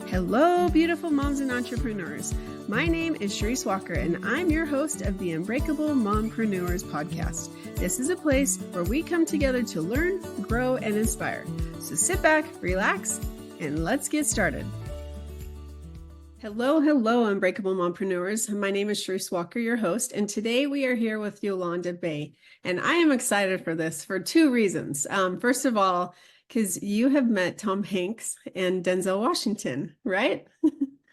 Hello, beautiful moms and entrepreneurs. My name is Cherise Walker, and I'm your host of the Unbreakable Mompreneurs podcast. This is a place where we come together to learn, grow, and inspire. So sit back, relax, and let's get started. Hello, Unbreakable Mompreneurs. My name is Cherise Walker, your host, and today we are here with Yolonda Bey. And I am excited for this for two reasons. First of all, because you have met Tom Hanks and Denzel Washington, right?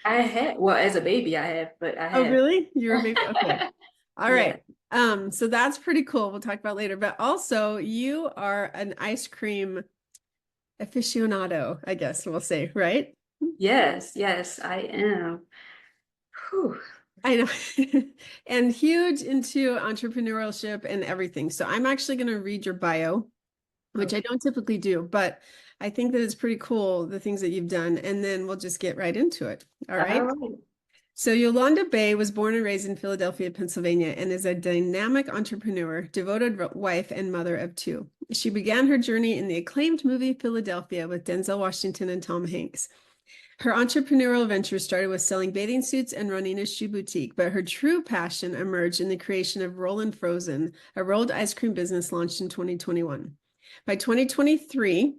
I had, well, as a baby, I have, but I Oh, have. really? You were a baby? Okay. All right. Yeah. So that's pretty cool. We'll talk about later. But also, you are an ice cream aficionado, I guess we'll say, right? Yes, I am. Whew. I know. And huge into entrepreneurship and everything. So I'm actually going to read your bio, which I don't typically do, but I think that it's pretty cool, the things that you've done, and then we'll just get right into it. All right. All right. So Yolonda Bey was born and raised in Philadelphia, Pennsylvania, and is a dynamic entrepreneur, devoted wife, and mother of two. She began her journey in the acclaimed movie Philadelphia with Denzel Washington and Tom Hanks. Her entrepreneurial venture started with selling bathing suits and running a shoe boutique, but her true passion emerged in the creation of Rollin Frozen, a rolled ice cream business launched in 2021. By 2023,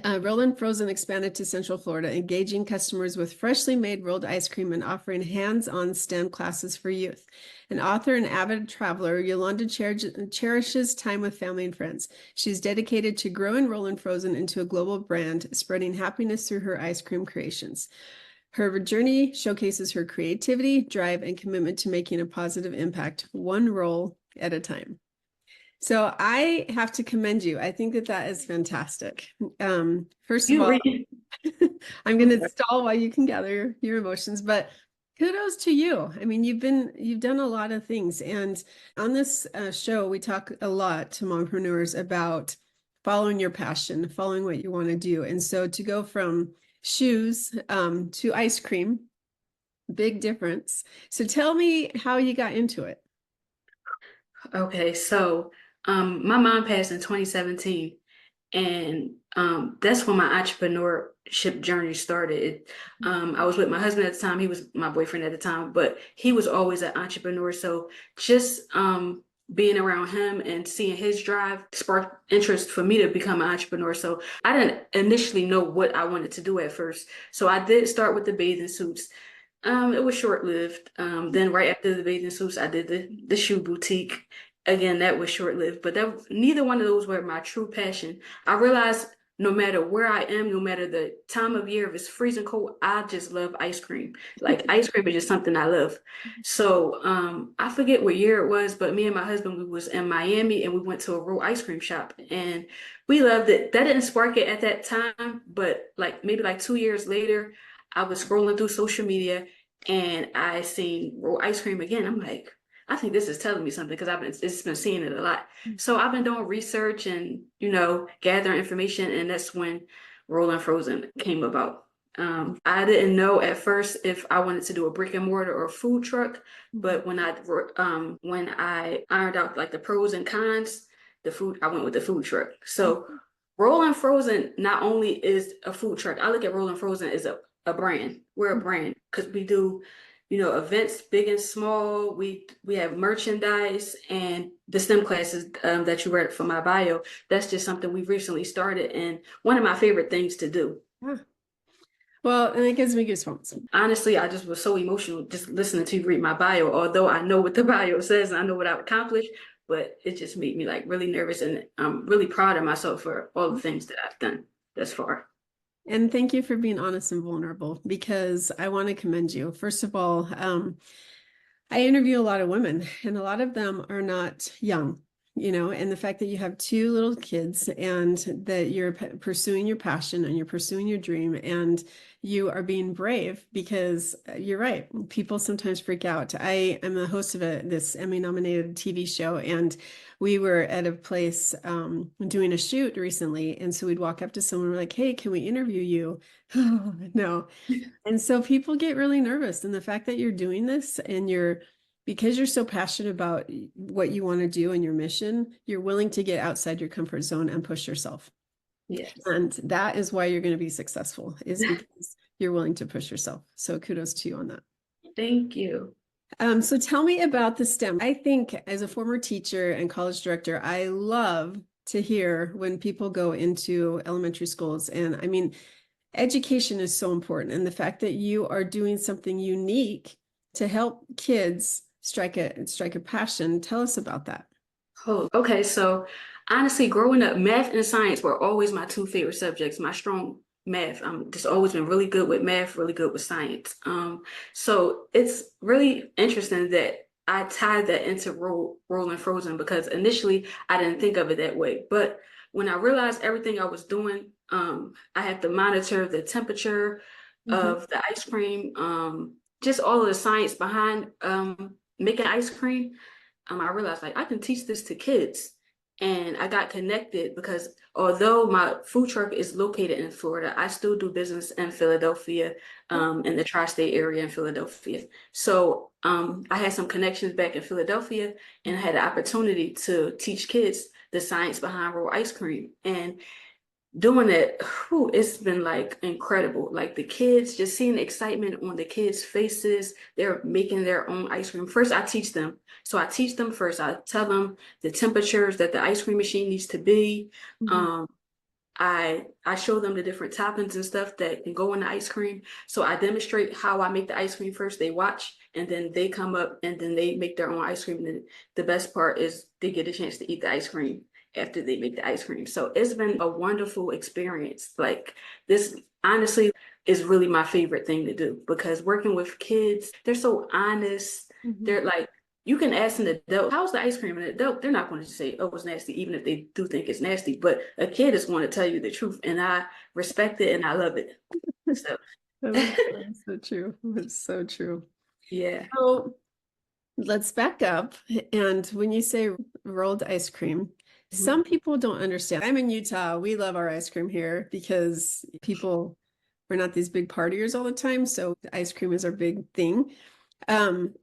Rollin Frozen expanded to Central Florida, engaging customers with freshly made rolled ice cream and offering hands-on STEM classes for youth. An author and avid traveler, Yolanda cherishes time with family and friends. She's dedicated to growing Rollin Frozen into a global brand, spreading happiness through her ice cream creations. Her journey showcases her creativity, drive, and commitment to making a positive impact, one roll at a time. So I have to commend you. I think that that is fantastic. First of all, I'm going to stall while you can gather your emotions, but kudos to you. I mean, you've done a lot of things. And on this show, we talk a lot to mompreneurs about following your passion, following what you want to do. And so to go from shoes to ice cream, big difference. So tell me how you got into it. Okay, so my mom passed in 2017, and that's when my entrepreneurship journey started. I was with my husband at the time. He was my boyfriend at the time, but he was always an entrepreneur. So just being around him and seeing his drive sparked interest for me to become an entrepreneur. So I didn't initially know what I wanted to do at first. So I did start with the bathing suits. It was short-lived. Then right after the bathing suits, I did the shoe boutique. Again, that was short-lived, but neither one of those were my true passion. I realized no matter where I am, no matter the time of year, if it's freezing cold, I just love ice cream. Like ice cream is just something I love. So I forget what year it was, but me and my husband, we was in Miami and we went to a real ice cream shop and we loved it. That didn't spark it at that time, but like maybe like 2 years later, I was scrolling through social media and I seen raw ice cream again. I'm like, I think this is telling me something because it's been seeing it a lot. So I've been doing research and, gathering information, and that's when Rollin Frozen came about. I didn't know at first if I wanted to do a brick and mortar or a food truck, but when I ironed out like the pros and cons, I went with the food truck. So Rollin Frozen not only is a food truck, I look at Rollin Frozen as a brand. We're a brand because we do events big and small. We have merchandise and the STEM classes that you read from my bio. That's just something we've recently started and one of my favorite things to do. Yeah. Well, and it gives me goosebumps. Honestly, I just was so emotional just listening to you read my bio, although I know what the bio says and I know what I've accomplished, but it just made me like really nervous, and I'm really proud of myself for all the things that I've done thus far. And thank you for being honest and vulnerable, because I want to commend you. First of all, I interview a lot of women and a lot of them are not young, and the fact that you have two little kids and that you're pursuing your passion and you're pursuing your dream and you are being brave, because you're right. People sometimes freak out. I am the host of this Emmy-nominated TV show, and we were at a place doing a shoot recently. And so we'd walk up to someone, we're like, hey, can we interview you? Oh, no. And so people get really nervous. And the fact that you're doing this and because you're so passionate about what you want to do and your mission, you're willing to get outside your comfort zone and push yourself. Yes. And that is why you're going to be successful, is because you're willing to push yourself. So kudos to you on that. Thank you. So tell me about the STEM. I think as a former teacher and college director, I love to hear when people go into elementary schools. And I mean, education is so important. And the fact that you are doing something unique to help kids strike a passion. Tell us about that. Oh, okay. So honestly, growing up, math and science were always my two favorite subjects. My strong math. I'm just always been really good with math, really good with science. So it's really interesting that I tied that into Rollin Frozen because initially I didn't think of it that way. But when I realized everything I was doing, I had to monitor the temperature of the ice cream, just all of the science behind making ice cream. I realized like I can teach this to kids. And I got connected because although my food truck is located in Florida, I still do business in Philadelphia, in the tri-state area in Philadelphia. So I had some connections back in Philadelphia and I had the opportunity to teach kids the science behind raw ice cream. And doing it, whew, it's been like incredible. Like the kids, just seeing the excitement on the kids' faces, they're making their own ice cream. First, I teach them. So I teach them first. I tell them the temperatures that the ice cream machine needs to be. Um, I show them the different toppings and stuff that can go in the ice cream. So I demonstrate how I make the ice cream first. They watch and then they come up and then they make their own ice cream. And then the best part is they get a chance to eat the ice cream after they make the ice cream. So it's been a wonderful experience. Like this honestly is really my favorite thing to do because working with kids, they're so honest. They're like, you can ask an adult, how's the ice cream? An adult, they're not going to say, oh, it's nasty, even if they do think it's nasty. But a kid is going to tell you the truth. And I respect it and I love it. So That's so true. It's so true. yeah. So let's back up. And when you say rolled ice cream, some people don't understand. I'm in Utah. We love our ice cream here because we're not these big partiers all the time. So ice cream is our big thing.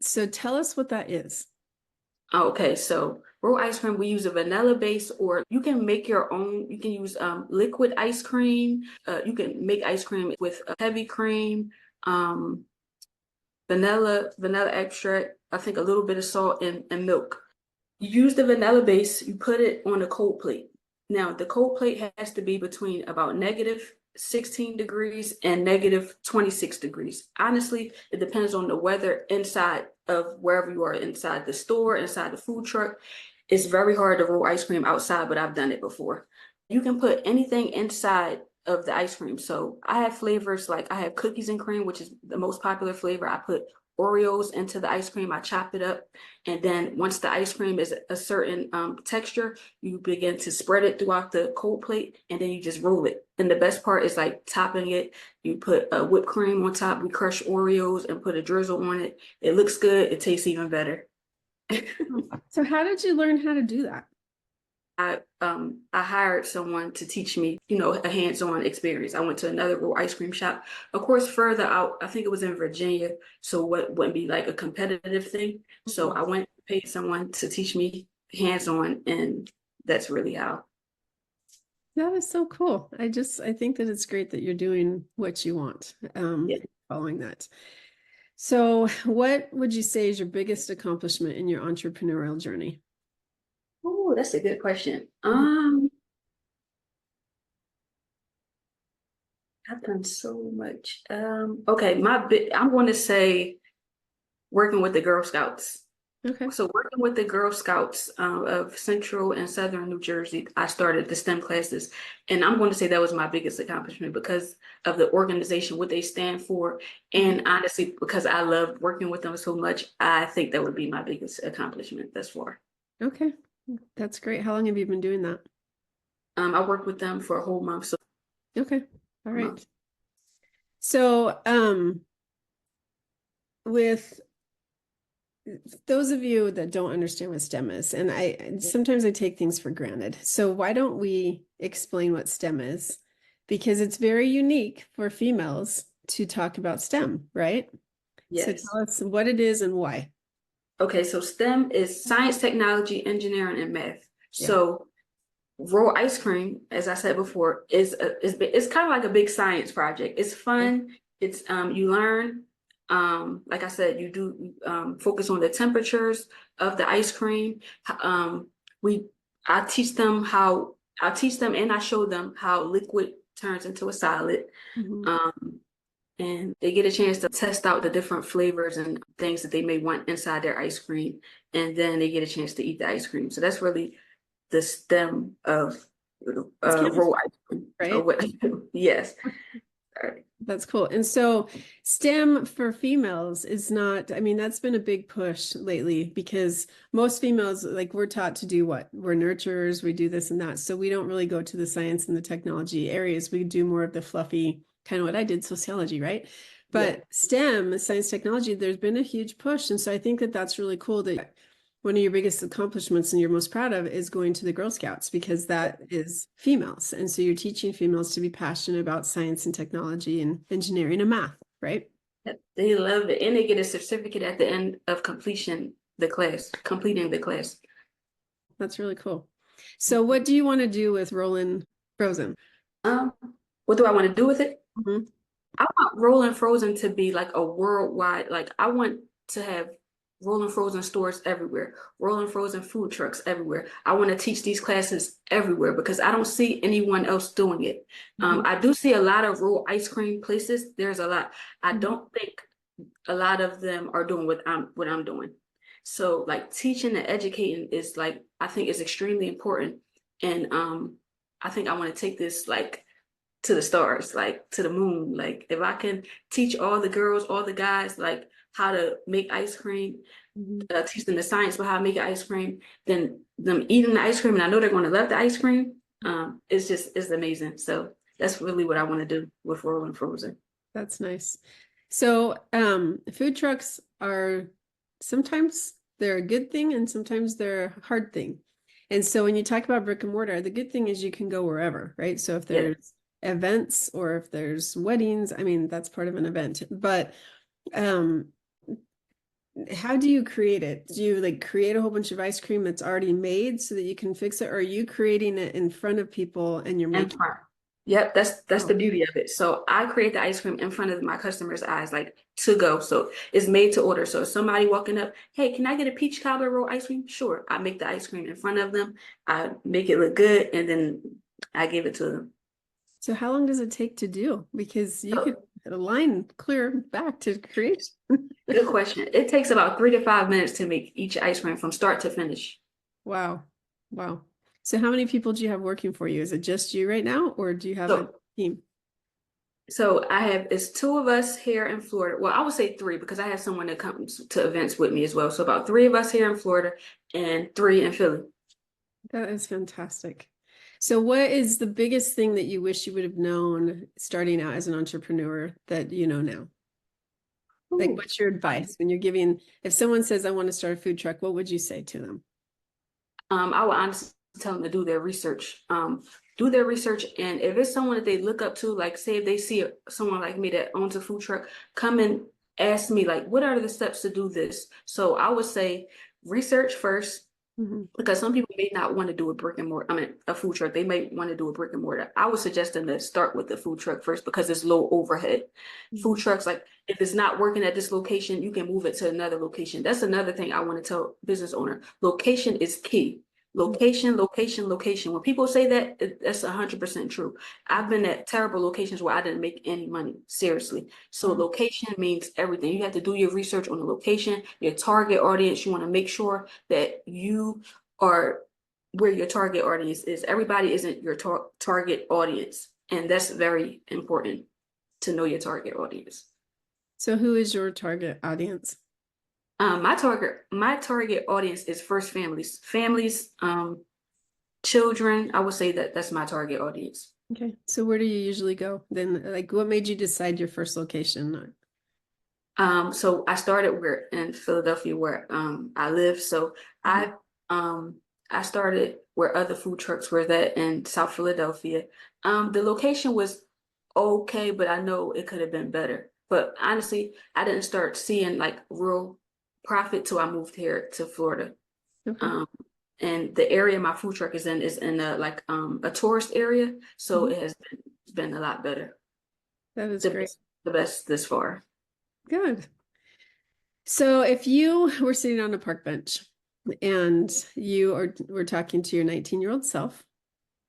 So tell us what that is. Okay, so raw ice cream, we use a vanilla base, or you can make your own. You can use liquid ice cream. You can make ice cream with heavy cream, um, vanilla extract, I think a little bit of salt and milk. You use the vanilla base, you put it on a cold plate. Now, the cold plate has to be between about -16 degrees and -26 degrees. Honestly, it depends on the weather inside of wherever you are, inside the store, inside the food truck. It's very hard to roll ice cream outside, but I've done it before. You can put anything inside of the ice cream. So I have flavors like I have cookies and cream, which is the most popular flavor. I put Oreos into the ice cream. I chop it up. And then once the ice cream is a certain texture, you begin to spread it throughout the cold plate and then you just roll it. And the best part is like topping it. You put a whipped cream on top. We crush Oreos and put a drizzle on it. It looks good. It tastes even better. So how did you learn how to do that? I hired someone to teach me, a hands-on experience. I went to another raw ice cream shop, of course, further out. I think it was in Virginia, so what wouldn't be like a competitive thing. So I went and paid someone to teach me hands-on, and that's really how. That is so cool. I think that it's great that you're doing what you want, Yeah. following that. So what would you say is your biggest accomplishment in your entrepreneurial journey? Oh, that's a good question. I've done so much. Okay, I'm going to say working with the Girl Scouts. Okay. So working with the Girl Scouts of Central and Southern New Jersey, I started the STEM classes, and I'm going to say that was my biggest accomplishment because of the organization, what they stand for, and honestly, because I loved working with them so much, I think that would be my biggest accomplishment thus far. Okay. That's great. How long have you been doing that? I worked with them for a whole month, so Okay. All a right. month. So, with those of you that don't understand what STEM is, and sometimes I take things for granted. So why don't we explain what STEM is? Because it's very unique for females to talk about STEM, right? So Yes. tell us what it is and why. Okay, so STEM is science, technology, engineering, and math. Yeah. So raw ice cream, as I said before, is it's kind of like a big science project. It's fun. It's you learn, like I said, you do focus on the temperatures of the ice cream. We I teach them how I teach them and I show them how liquid turns into a solid. Mhm. Um, and they get a chance to test out the different flavors and things that they may want inside their ice cream, and then they get a chance to eat the ice cream. So that's really the stem of It's roll chemistry, ice cream. Or right? what? Yes. All right. That's cool. And so STEM for females is not, I mean, that's been a big push lately because most females, like we're taught to do what? We're nurturers, we do this and that. So we don't really go to the science and the technology areas. We do more of the fluffy, kind of what I did, sociology, right? Yeah. But STEM, science, technology, there's been a huge push. And so I think that that's really cool that one of your biggest accomplishments and you're most proud of is going to the Girl Scouts because that is females. And so you're teaching females to be passionate about science and technology and engineering and math, right? They love it. And they get a certificate at the end of completing the class. That's really cool. So what do you want to do with Rollin Frozen? Um, what do I want to do with it? Mhm. I want Rollin Frozen to be like a worldwide, like I want to have Rollin Frozen stores everywhere, Rollin Frozen food trucks everywhere. I want to teach these classes everywhere because I don't see anyone else doing it. Mhm. I do see a lot of roll ice cream places. There's a lot. I Mhm. don't think a lot of them are doing what I'm doing. So like teaching and educating is like I think is extremely important. And I think I want to take this like to the stars, like to the moon. Like if I can teach all the girls, all the guys, like how to make ice cream, Mhm. teach them the science of how to make ice cream, then them eating the ice cream, and I know they're going to love the ice cream. It's amazing. So that's really what I want to do with Rollin Frozen. That's nice. So food trucks are sometimes they're a good thing and sometimes they're a hard thing. And so when you talk about brick and mortar, the good thing is you can go wherever, right? So if Yeah. there's events or if there's weddings, I mean, that's part of an event. But um, how do you create it? Do you like create a whole bunch of ice cream that's already made so that you can fix it? Or are you creating it in front of people and you're And making front. Yep, that's the oh, beauty of it. So I create the ice cream in front of my customers' eyes, like to go. So it's made to order. So if somebody walking up, hey, can I get a peach cobbler roll ice cream? Sure. I make the ice cream in front of them. I make it look good, and then I give it to them. so how long does it take to do? Because you could So a line clear back to create. good question. It takes about 3 to 5 minutes to make each ice cream from start to finish. Wow. Wow. So how many people do you have working for you? Is it just you right now, or do you have a So team? so I have it's two of us here in Florida. Well, I would say three because I have someone that comes to events with me as well. So about three of us here in Florida and three in Philly. That is fantastic. So what is the biggest thing that you wish you would have known starting out as an entrepreneur that you know now? Like, Ooh. what's your advice when you're giving, if someone says, I want to start a food truck, what would you say to them? I would honestly tell them to do their research. Do their research, and if it's someone that they look up to, like say if they see someone like me that owns a food truck, come and ask me like, what are the steps to do this? So I would say research first. Mhm. Because some people may not want to do a brick and mortar, I mean, a food truck. They may want to do a brick and mortar. I would suggest them to start with the food truck first because it's low overhead. Food Mhm. trucks, like if it's not working at this location, you can move it to another location. That's another thing I want to tell business owner. Location is key. Location, location, location. When people say that, that's 100% true. I've been at terrible locations where I didn't make any money, seriously. So Wow. location means everything. You have to do your research on the location, your target audience. You want to make sure that you or where your target audience is. Everybody isn't your target audience, and that's very important to know your target audience. So who is your target audience? My target audience is first families, children. I would say that that's my target audience. Okay. So where do you usually go? Then like what made you decide your first location? So I started where in Philadelphia where I live. So Mhm. um I started where other food trucks were that in South Philadelphia. The location was okay, but I know it could have been better. But honestly, I didn't start seeing like real profit till I moved here to Florida. Okay. Um and the area my food truck is in a a tourist area, so Mhm. it has been a lot better. That is The great. the best this far. Good. So if you were sitting on a park bench and were talking to your 19-year-old self,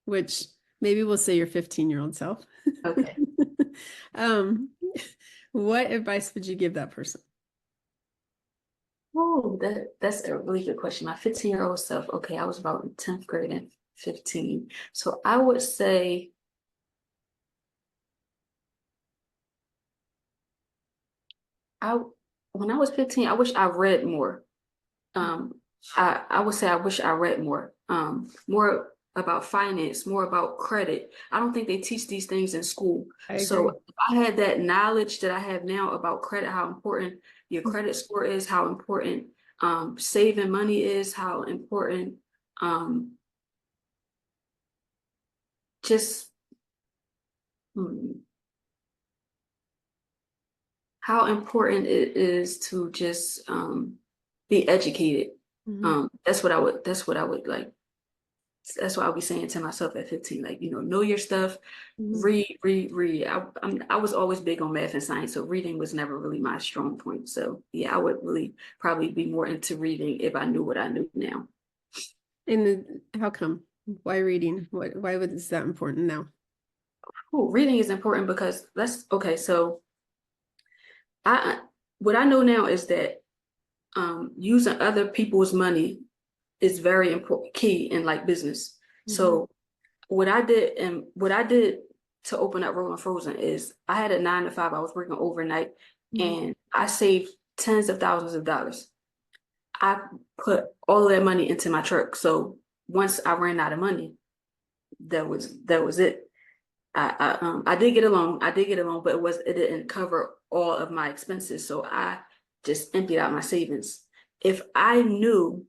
which maybe we'll say your 15-year-old self, Okay. um, what advice would you give that person? Oh, that's a really good question. My 15-year-old self, okay, I was about in 10th grade and 15. So I would say I when I was 15, I wish I read more. Um, I would say I wish I read more. More about finance, more about credit. I don't think they teach these things in school. I So agree. if I had that knowledge that I have now about credit, how important your credit score is, how important saving money is, how important um just hmm, how important it is to just be educated. Mhm. That's what I would like. That's what I'll be saying to myself at 15, like, know your stuff, Mhm. read, read, read. I was always big on math and science, so reading was never really my strong point. So yeah, I would really probably be more into reading if I knew what I knew now. And how come? Why reading? Why is that important now? Oh, reading is important because okay, so I what I know now is that using other people's money is very important, key in like business. Mhm. So what I did to open up Rollin Frozen is I had a 9 to 5. I was working overnight Mhm. and I saved tens of thousands of dollars. I put all of that money into my truck. So once I ran out of money, that was it. I did get a loan. I did get a loan, but it didn't cover all of my expenses. So I just emptied out my savings. If I knew,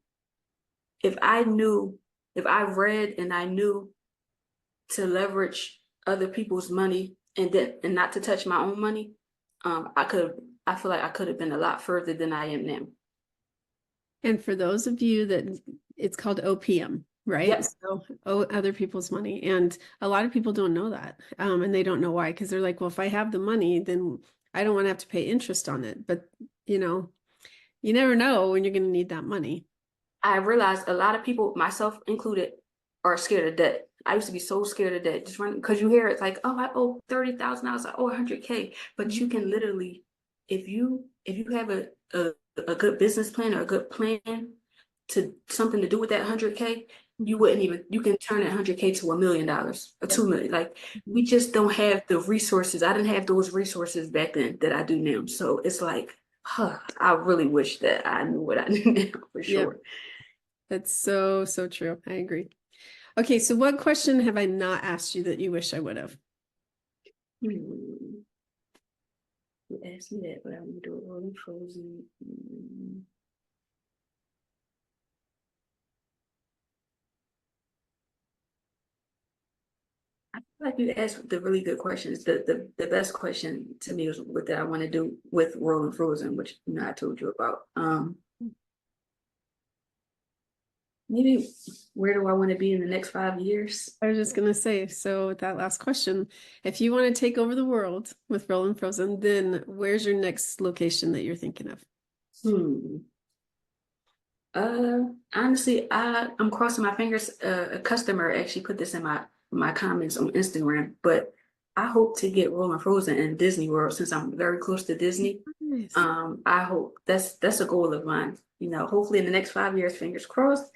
if I knew, if I read and I knew to leverage other people's money and not to touch my own money, I feel like I could have been a lot further than I am now. And for those of you that it's called OPM, right? Yep. So, other people's money. And a lot of people don't know that. And they don't know why, because they're like, well, if I have the money, then I don't want to have to pay interest on it. But, you know, you never know when you're going to need that money. I realized a lot of people, myself included, are scared of debt. I used to be so scared of debt, just running because you hear it's like, oh, I owe $30,000, I owe 100K. But Mhm. you can literally, if you have a good business plan or a good plan to something to do with that 100K, you Mhm. wouldn't even you can turn that 100K to $1 million or Yep. 2 million. Like we Mhm. just don't have the resources. I didn't have those resources back then that I do now. So it's like, huh, I really wish that I knew what I knew now for Yep. sure. That's so, so true. I agree. Okay, so what question have I not asked you that you wish I would have? Hmm. You asked me that, but I'm gonna do it Rollin Frozen. I feel like you asked the really good questions. The best question to me was what that I want to do with Rollin Frozen, which I told you about. Maybe where do I want to be in the next 5 years? I was just gonna say, so with that last question, if you want to take over the world with Rollin Frozen, then where's your next location that you're thinking of? Hmm. Honestly, I'm crossing my fingers. A customer actually put this in my comments on Instagram, but I hope to get Rollin Frozen in Disney World since I'm very close to Disney. Nice. I hope that's a goal of mine. Hopefully in the next 5 years, fingers crossed,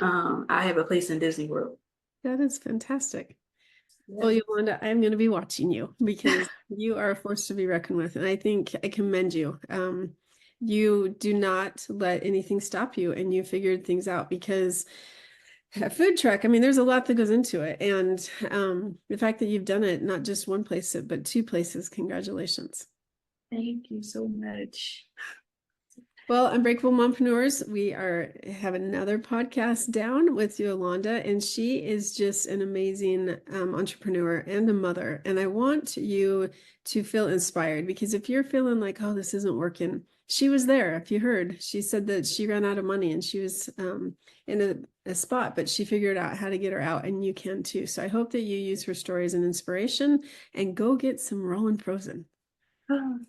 I have a place in Disney World. That is fantastic. Well, Yeah. Yolanda, I'm going to be watching you because you are a force to be reckoned with. And I think I commend you. You do not let anything stop you, and you figured things out because a food truck, I mean, there's a lot that goes into it. And the fact that you've done it, not just one place, but two places, congratulations. Thank you so much. Well, Unbreakable Mompreneurs, we have another podcast down with Yolanda, and she is just an amazing entrepreneur and a mother. And I want you to feel inspired because if you're feeling like, oh, this isn't working, she was there. If you heard, she said that she ran out of money and she was in a spot, but she figured out how to get her out, and you can too. So I hope that you use her story as an inspiration and go get some Rollin Frozen. Oh,